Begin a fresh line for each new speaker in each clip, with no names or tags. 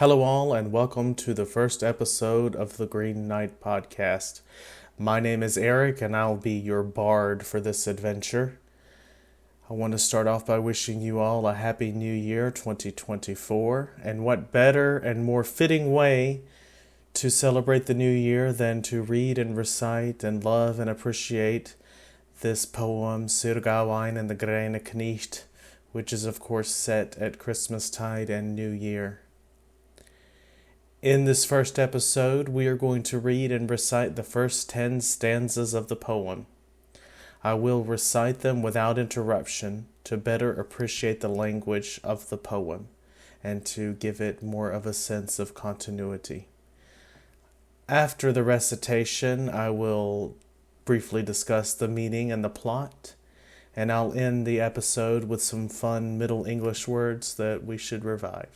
Hello all and welcome to the first episode of the Green Knight podcast. My name is Eric and I'll be your bard for this adventure. I want to start off by wishing you all a happy new year 2024, and what better and more fitting way to celebrate the new year than to read and recite and love and appreciate this poem, Sir Gawain and the Gawayne, which is of course set at Christmastide and New Year. In this first episode, we are going to read and recite the first 10 stanzas of the poem. I will recite them without interruption to better appreciate the language of the poem and to give it more of a sense of continuity. After the recitation, I will briefly discuss the meaning and the plot, and I'll end the episode with some fun Middle English words that we should revive.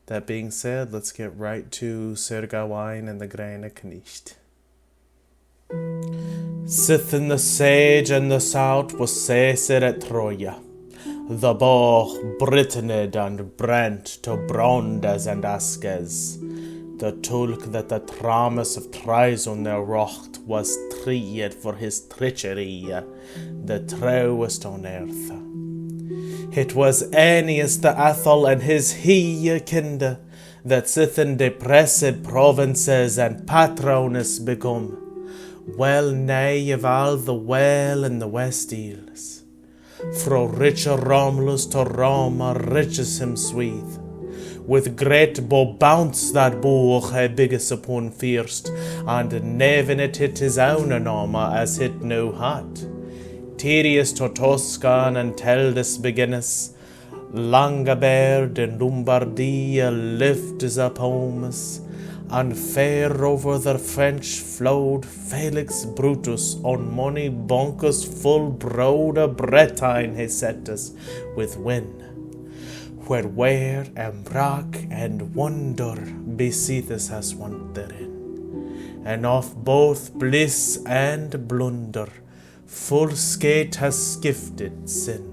That being said, let's get right to Sir Gawain and the Gawayne. Sithen the sage and the south was Caesar at Troja, the bow Britanid and Brent to Brondes and Askes, the tulk that the Tramus of Trison there rocht was treated for his treachery, the truest on earth. It was Aeneas the Athol and his kinde that sithen depressed provinces and patrones become, well nigh of all the well in the West Isles. Fro richer Romulus to Roma riches him sweet, with great bow bounce that boog he biggest upon first, and neven it hit his own anoma as hit no hot. Tedious to Toscan and Teldus beginnus, Langaberd in Lombardia lift is up homes, and fair over the French flowed Felix Brutus on money bonkers full broad Bretagne he set us with win, where wear and brack and wonder beseetheth us want therein, and of both bliss and blunder full skate has skifted sin.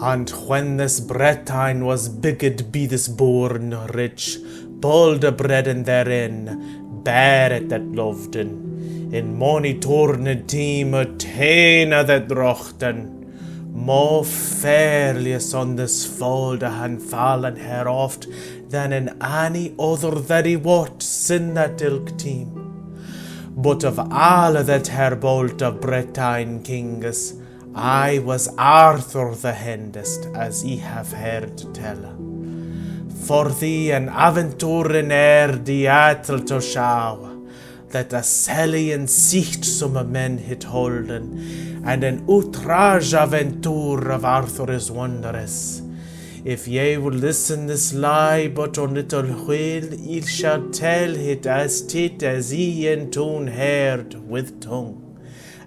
And when this Bretagne was bigged be this born rich, bold bredden therein, bear it that loved in money torn team attaina that drochten, more fairliest on this fold han fallen her oft than in any other that he wot sin that ilk team. But of all that her bolt of Bretagne kings, I was Arthur the hendest, as ye have heard tell. For thee an aventure in air the atl to show, that a selly and sicht some men hit holden, and an outrage aventure of Arthur is wondrous. If ye will listen this lie but a little while, ye shall tell it as tit as ye in tune heard with tongue,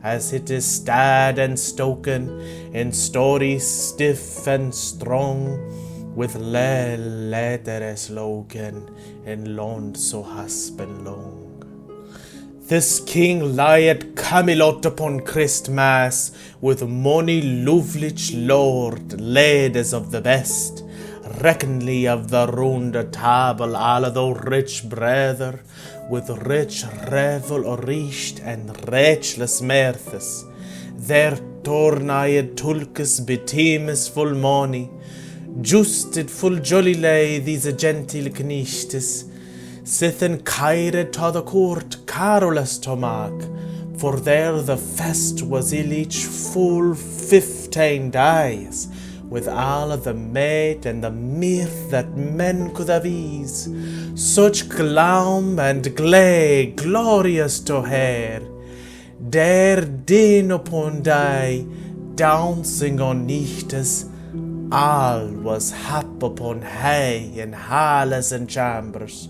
as it is stad and stoken, in story stiff and strong, with letter sloken, in lond so has been long. This king lieth Camelot upon Christmas, with money lovlich lord, ladies of the best, reckonly of the round table, all of those rich brether, with rich revel reached and richless mirths, their tornayed tulkus betemes full money, justed full jolly lay these gentile knichtes, sithen caire to the court carolus to mark, for there the fest was illich full 15 days, with all of the mate and the mirth that men could have ease, such gloom and glay glorious to hear, there din upon day, dancing on nichtes, all was hap upon hay in halles and chambers,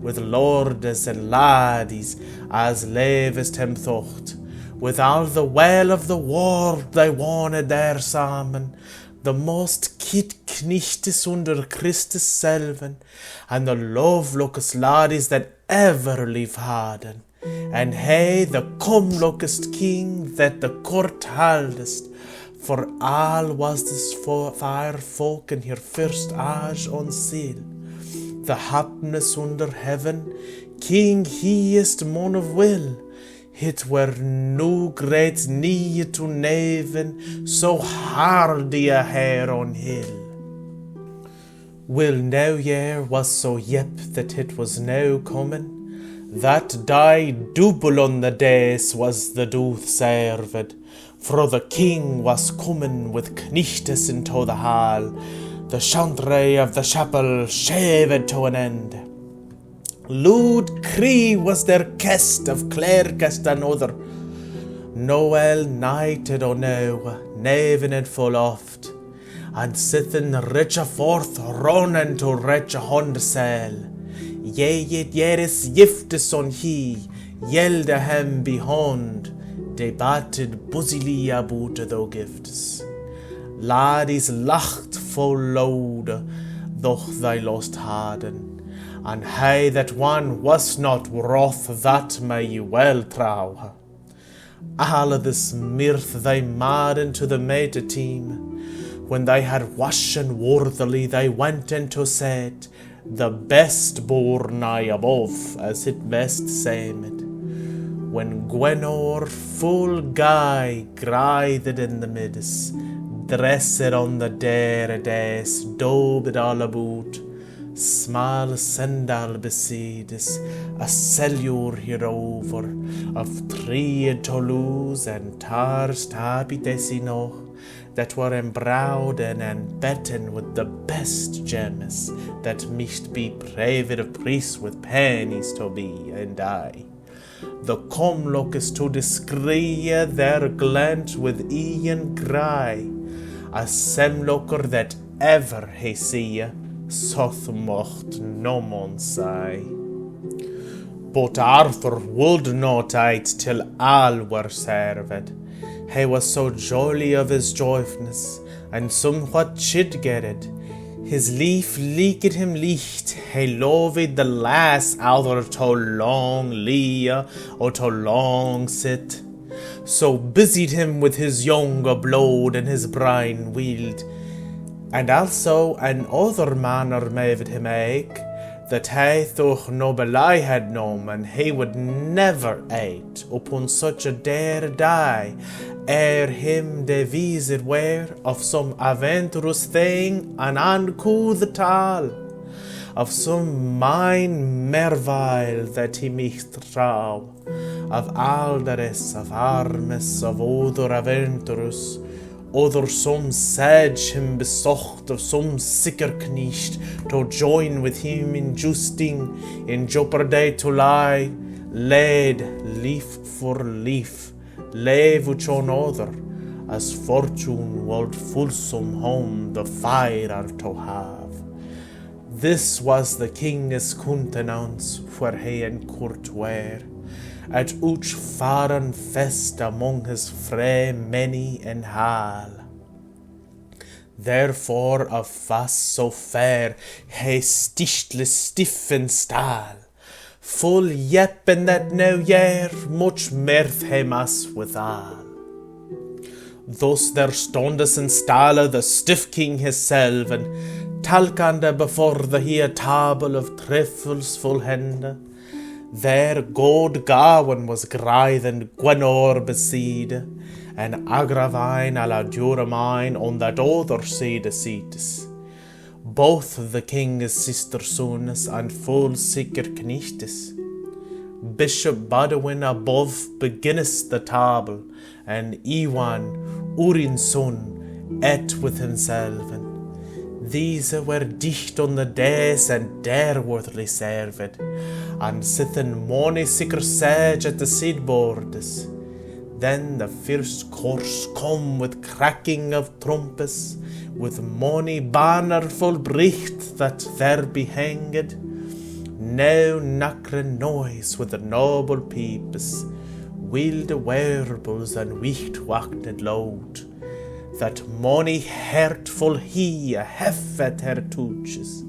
with lordes and laddies, as levest him thought, with all the well of the world they wanted there samen, the most kid knichtes under Christus selven, and the lovelockest laddies that ever live hadden, and he the comlockest king that the court haldest, for all was this fair folk in her first age on seal, the happiness under heaven, King he is mon of will. It were no great need to neven, so hardy a hair on hill. Will now year was so yep that it was now coming, that die double on the days was the dooth served, for the king was coming with knichtes into the hall, the chantry of the chapel shaved to an end. Lewd cree was their kest of clerkest another, Noel nighted o now, neven it full oft, and sithin richa forth running to richa hond sell. Yea, yet yeris giftes on he, yelde hem behond, debated buzzily about the gifts. Laddies lacht full loud, though thy lost harden, and hey that one was not wroth that may you well trow. All of this mirth they madden to the mate team, when they had washen worthily they went into set, the best born I above, as it best seemed. When Gwenor full guy grithed in the midst, dressed on the dare days, daubed all about, small sandal besides, a cellure hereover, of three Toulouse and tars tabi desino, that were embroidered and betten with the best gems, that might be praved of priests with pennies to be and I. The comlookers to descrie their glent with Ian Gray, a semlooker that ever he see, soth mocht no mon say. But Arthur would not eat till all were served. He was so jolly of his joyfulness, and somewhat chid-getted. His leaf leaked him licht, he loved the lass either to long lie or to long sit. So busied him with his younger blood and his brine wield, and also an other manner made him ache, that he thought no belay had known, and he would never eat upon such a dare die, ere him devised were of some aventurous thing, and uncouth the tale, of some mine merveille that he might trow, of alderes, of armes, of other aventurous, other some sedge him besocht of some sicker knicht, to join with him in justing, in jeopardy to lie, laid leaf for leaf, lave which on other, as fortune would fulsome home the fire to have. This was the king's countenance, where he and court were, at each foreign fest among his fray many and hall. Therefore of fast so fair he stichtle stiff and stall, full yeppen that no year much mirth he mass withal. Thus there stondes in stalla the stiff king hisself, and talkande before the here table of trifles full hende. There God Gawayne was grythe and Gwenor beside, and Gawayne a la Duramain on that other side seates. Both the king's sister sons and full sicker knichtes. Bishop Badawin above beginnest the table, and Iwan, Urin's son, ate with himself, and these were dicht on the days and dareworthily served, and sitting mony sicker sage at the sideboards. Then the first course come with cracking of trumpets, with mony bannerful bricht that there be hanged. Now knackre noise with the noble peepes, wilde werbles and wicht wachted loud, that mony heartful he a heffet her touches.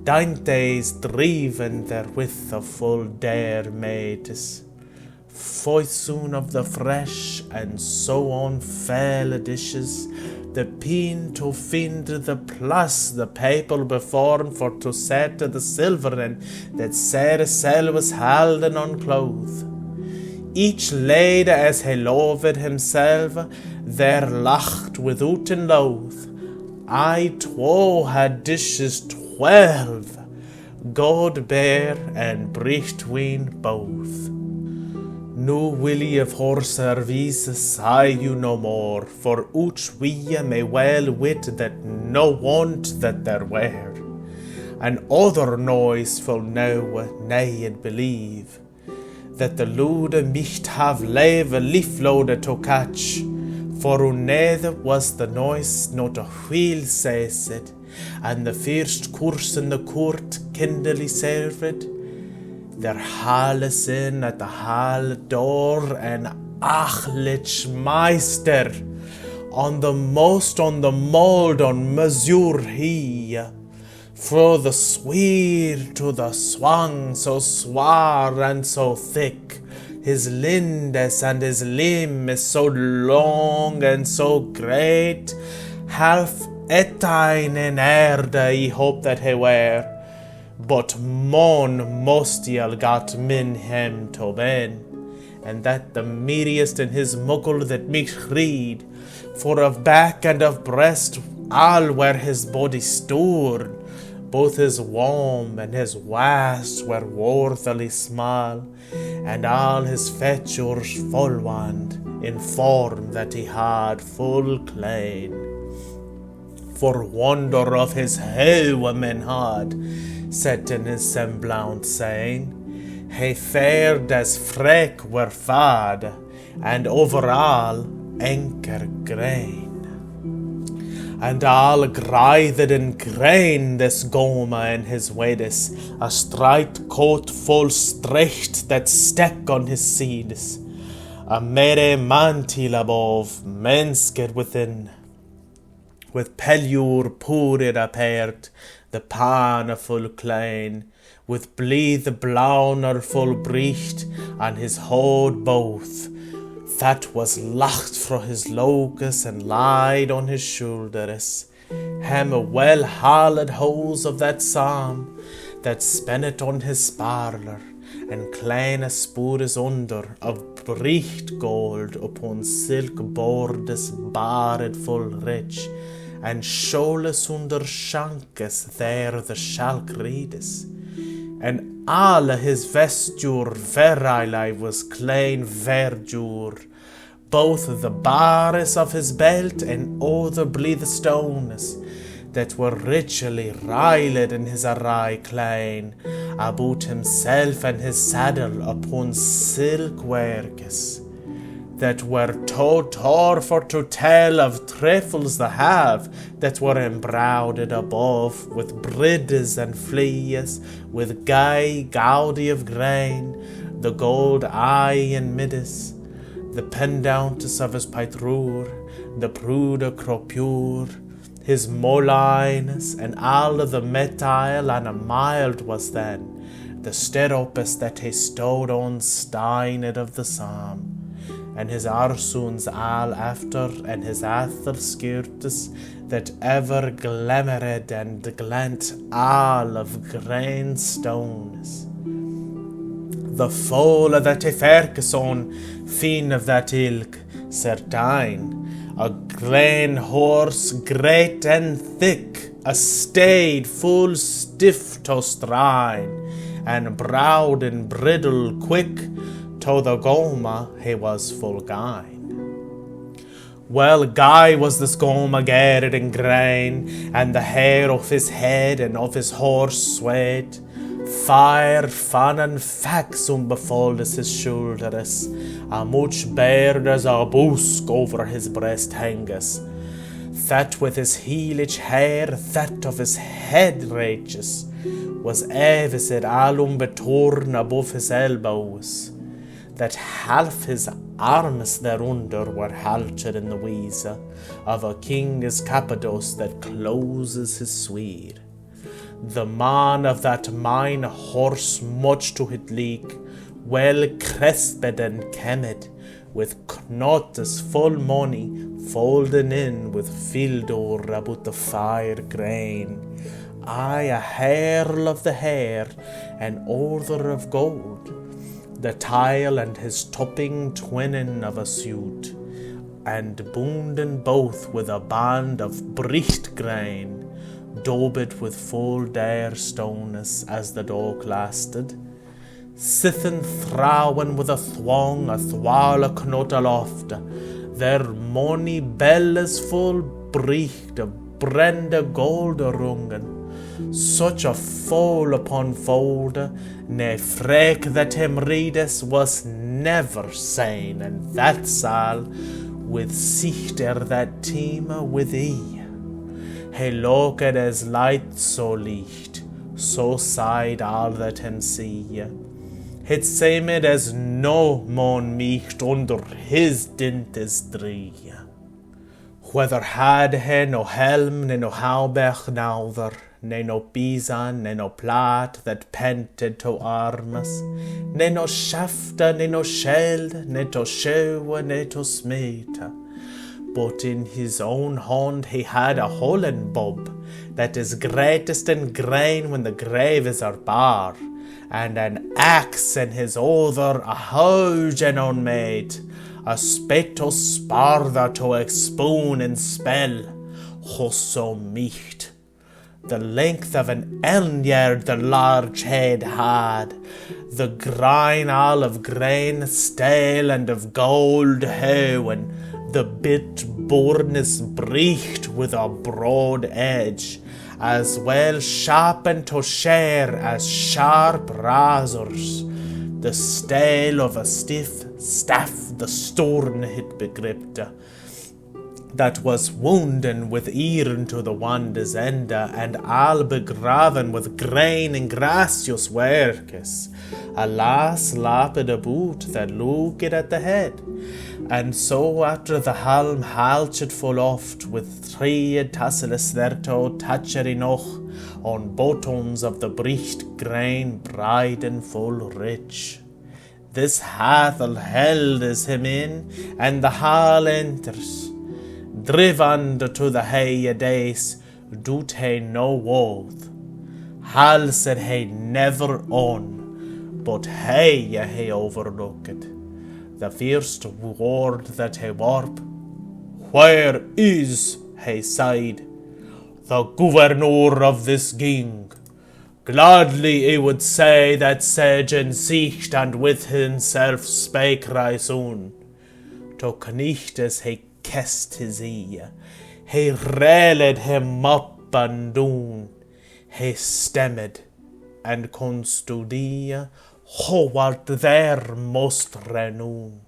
Daintes driven therewith a full dare mates, foison of the fresh, and so on fell dishes, the pin to find the plus the people before for to set the silveren that Sir Sel was halden on cloth. Each laid as he loved himself, there lacht withouten loath. I twa had dishes 12, God bear and brichtween both. No willie of horse service sigh you no more, for ouch we may well wit that no want that there were. And other noise full now nay and believe, that the lode micht have lave a leaf loader to catch, for neither was the noise not a wheel says it, and the first course in the court kindly served. Their halles in at the hall door, and achlich meister on the mold on measure he, for the sweer to the swang so swar and so thick, his lindes and his limb is so long and so great, half etine in erde I hope that he were, but mon mostial got min hem to ben, and that the merriest in his muckle that mich read, for of back and of breast all where his body stored, both his womb and his waist were worthily small, and all his features full wand, in form that he had full clean. For wonder of his how women had, set in his semblant saying, he fared as freck were fad, and over all anchor grain. And all grithed in grain this goma in his wedis, a striped coat full stretched that stuck on his seeds, a merry mantle above, mensked within, with pelure poured apert, the pan full klein, with blithe blauner full bricht, and his hoed both, that was lacht fro his locus and lied on his shoulders, hem a well halled hose of that psalm, that spennet on his sparler, and kleine spures under of bricht gold upon silk bordes bared full rich, and sholes under shankes there the shalk reades, and all his vesture virile was klein verdure, both the bars of his belt and other blithe stones, that were richly riled in his array klein, about himself and his saddle upon silk werkes, that were tore for to tell of trifles the have, that were embroidered above with brides and fleas, with gay gaudy of grain, the gold eye and midis, the pendantus of his paitrure, the prude cropure, his molines, and all the metile and a mild was then, the stirrupes that he stowed on steined of the psalm, and his arsoons all after, and his ather skirtus that ever glimmered and glent all of grain stones. The foal that he ferkes on, fin of that ilk, certain, a grain horse great and thick, a staid full stiff to strine, and browed and bridle quick, to the goma he was full gine. Well, Guy was this goma geared in grain, and the hair of his head and of his horse swayed. Fire, fun, and faxum befoldes his shoulders, a much bared as a busk over his breast hanges. That with his heelish hair, that of his head rages, was evisid allum betorn above his elbows, that half his arms thereunder were haltered in the wheeze of a king's cappados that closes his sweer. The man of that mine horse much to hit leak, well cresped and kemmed, with knottes full money, folding in with fildor about the fire grain. Aye, a herl of the hair, an order of gold, the tile and his topping twinning of a suit, and bounden both with a band of bricht grain, daubed with full dare stones as the dog lasted. Sithen thrawen with a thwala knot aloft, their mony belles full bricht of brende golde rungen, such a foal upon folde, ne frek that him reades was never sane, and that's all, with sichter that team with he. He looked as light so licht, so side all that him see. It seemed as no mon micht under his dentistry. Whether had he no helm, ne no hauberk neither, ne no pisan, ne no plat that pented to armas, ne no shafta, ne no shield, ne to shoe, ne to smete. But in his own hand he had a holland bob, that is greatest in grain when the graves are bare, and an axe in his other a huge and unmade, a spit to sparda to expoon and spell, so micht. The length of an elnyard the large head had, the grain all of grain stale and of gold hoe, and the bit bornes bricht with a broad edge, as well sharpened to share as sharp razors, the stale of a stiff staff the storn hit begripped, that was wounden with earen to the wandes ende, and all begraven with grain and gracious workes, alas lapid about that looked at the head, and so after the helm halched full oft, with three tassels thereto touchery noch, on bottoms of the bricht grain bright and full rich. This hathel held as him in, and the hall enters. Driven to the hay a days, doet he no woth. Hal said he never on, but he overlooked. The first word that he warp, where is, he sighed, the governor of this king? Gladly he would say that sage and sicht, and with himself spake right soon. To knicht as he kissed his ear, he railed him up and down, he stemmed, and constudia, who art there most renown.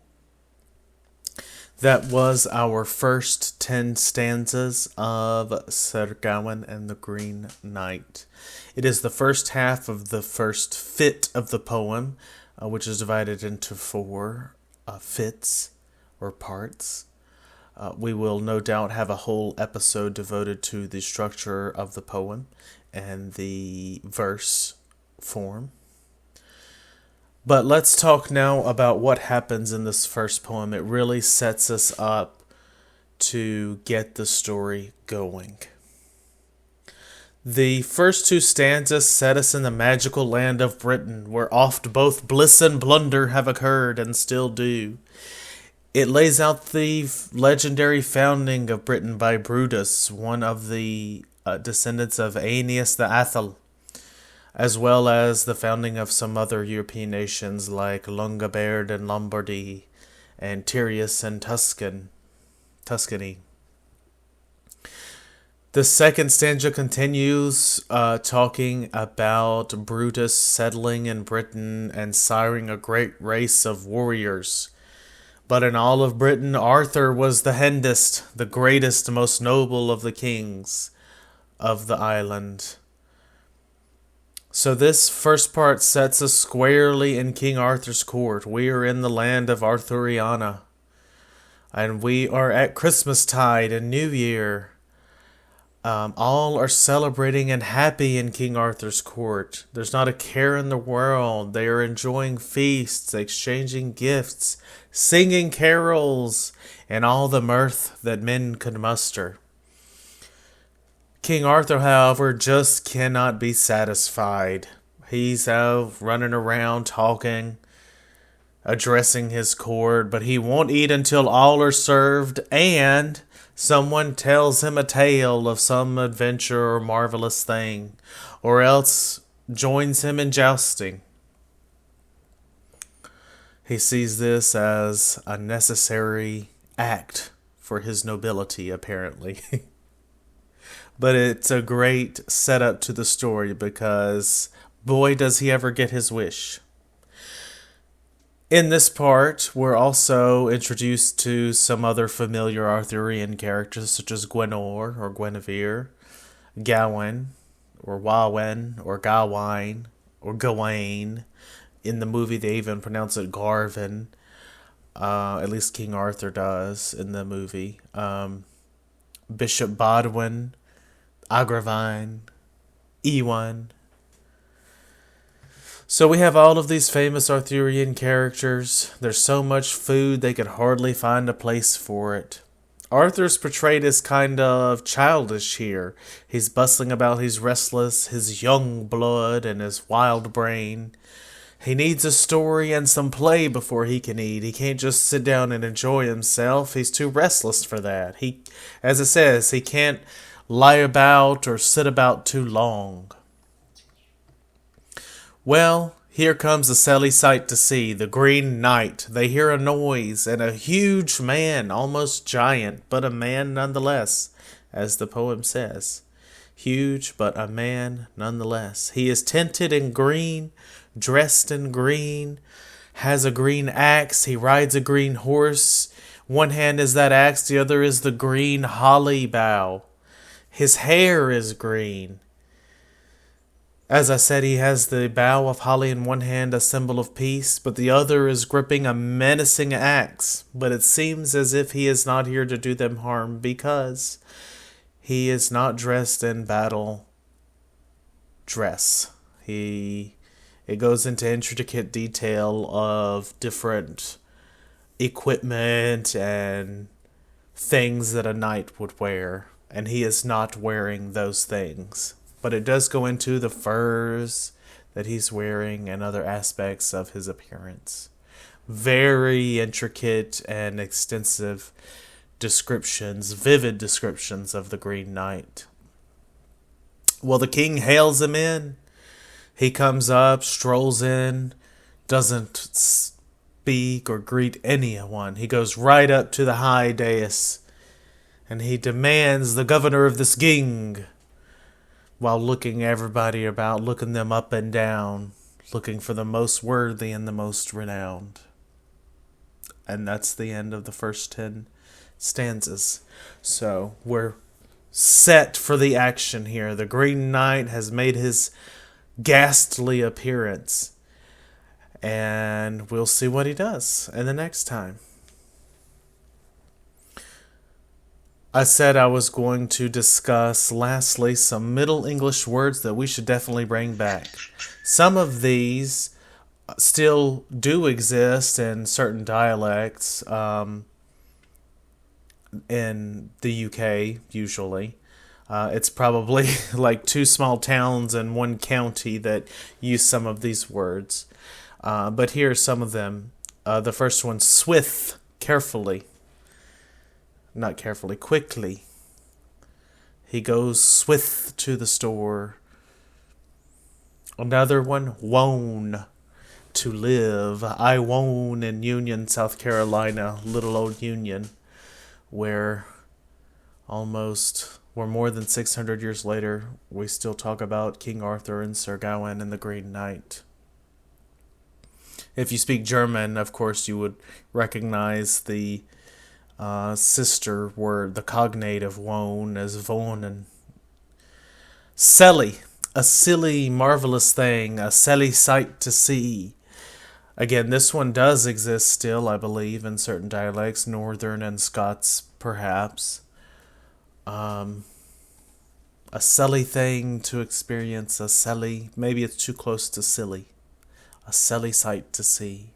That was our first 10 stanzas of Sir Gawain and the Green Knight. It is the first half of the first Fitt of the poem, which is divided into 4 fits or parts. We will no doubt have a whole episode devoted to the structure of the poem and the verse form. But let's talk now about what happens in this first poem. It really sets us up to get the story going. The first 2 stanzas set us in the magical land of Britain, where oft both bliss and blunder have occurred and still do. It lays out the legendary founding of Britain by Brutus, one of the descendants of Aeneas the Athel, as well as the founding of some other European nations like Longobard and Lombardy, and Tyrrhus and Tuscany. The second stanza continues talking about Brutus settling in Britain and siring a great race of warriors. But in all of Britain, Arthur was the hendest, the greatest, most noble of the kings of the island. So this first part sets us squarely in King Arthur's court. We are in the land of Arthuriana, and we are at Christmastide and New Year. All are celebrating and happy in King Arthur's court. There's not a care in the world. They are enjoying feasts, exchanging gifts, singing carols, and all the mirth that men could muster. King Arthur, however, just cannot be satisfied. He's out running around talking, addressing his court, but he won't eat until all are served and someone tells him a tale of some adventure or marvelous thing, or else joins him in jousting. He sees this as a necessary act for his nobility, apparently. But it's a great setup to the story because, boy, does he ever get his wish. In this part, we're also introduced to some other familiar Arthurian characters such as Gwenor or Guinevere, Gawain or Wawen or Gawayne or Gawayne. In the movie, they even pronounce it Garvin. At least King Arthur does in the movie. Bishop Bodwin, Agravine, Ewan. So we have all of these famous Arthurian characters. There's so much food they could hardly find a place for it. Arthur's portrayed as kind of childish here. He's bustling about, he's restless, his young blood and his wild brain. He needs a story and some play before he can eat. He can't just sit down and enjoy himself. He's too restless for that. As it says, he can't lie about or sit about too long. Well, here comes a silly sight to see, the Green Knight. They hear a noise, and a huge man, almost giant, but a man nonetheless, as the poem says. Huge, but a man nonetheless. He is tinted in green, dressed in green, has a green axe, he rides a green horse. One hand is that axe, the other is the green holly bough. His hair is green. As I said, he has the bough of holly in one hand, a symbol of peace, but the other is gripping a menacing axe. But it seems as if he is not here to do them harm, because he is not dressed in battle dress. It goes into intricate detail of different equipment and things that a knight would wear, and he is not wearing those things. But it does go into the furs that he's wearing and other aspects of his appearance. Very intricate and extensive descriptions, vivid descriptions of the Green Knight. Well, the king hails him in. He comes up, strolls in, doesn't speak or greet anyone. He goes right up to the high dais, and he demands the governor of this ging, while looking everybody about, looking them up and down, looking for the most worthy and the most renowned. And that's the end of the first 10 stanzas. So we're set for the action here. The Green Knight has made his ghastly appearance, and we'll see what he does in the next time. I said I was going to discuss, lastly, some Middle English words that we should definitely bring back. Some of these still do exist in certain dialects in the UK, usually. It's probably like 2 small towns and 1 county that use some of these words. But here are some of them. The first one, swith, carefully. Not carefully, quickly. He goes swith to the store. Another one, wone, to live. I wone in Union, South Carolina, little old Union, where more than 600 years later, we still talk about King Arthur and Sir Gawain and the Green Knight. If you speak German, of course, you would recognize the sister word, the cognate of wone, as wohnen. Selly, a silly, marvelous thing, a selly sight to see. Again, this one does exist still, I believe, in certain dialects, Northern and Scots, perhaps. a silly thing to experience, maybe it's too close to silly, a silly sight to see.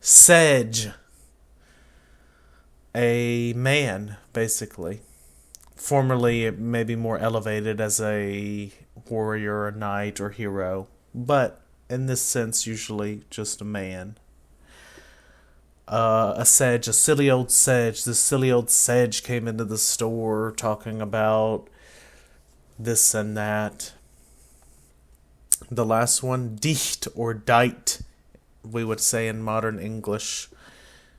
Sedge, a man, basically. Formerly, maybe more elevated as a warrior, a knight, or hero, but in this sense, usually just a man. A sedge, a silly old sedge. This silly old sedge came into the store talking about this and that. The last one, dicht or dight, we would say in modern English,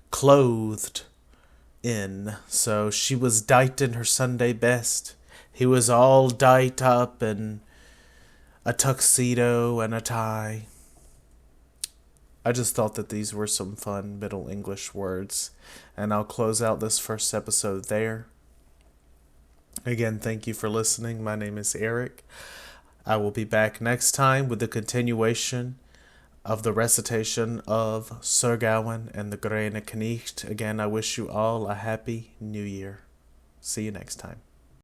clothed in. So she was dight in her Sunday best. He was all dight up in a tuxedo and a tie. I just thought that these were some fun Middle English words, and I'll close out this first episode there. Again, thank you for listening. My name is Eric. I will be back next time with the continuation of the recitation of Sir Gawain and the Gawayne. Again, I wish you all a happy new year. See you next time.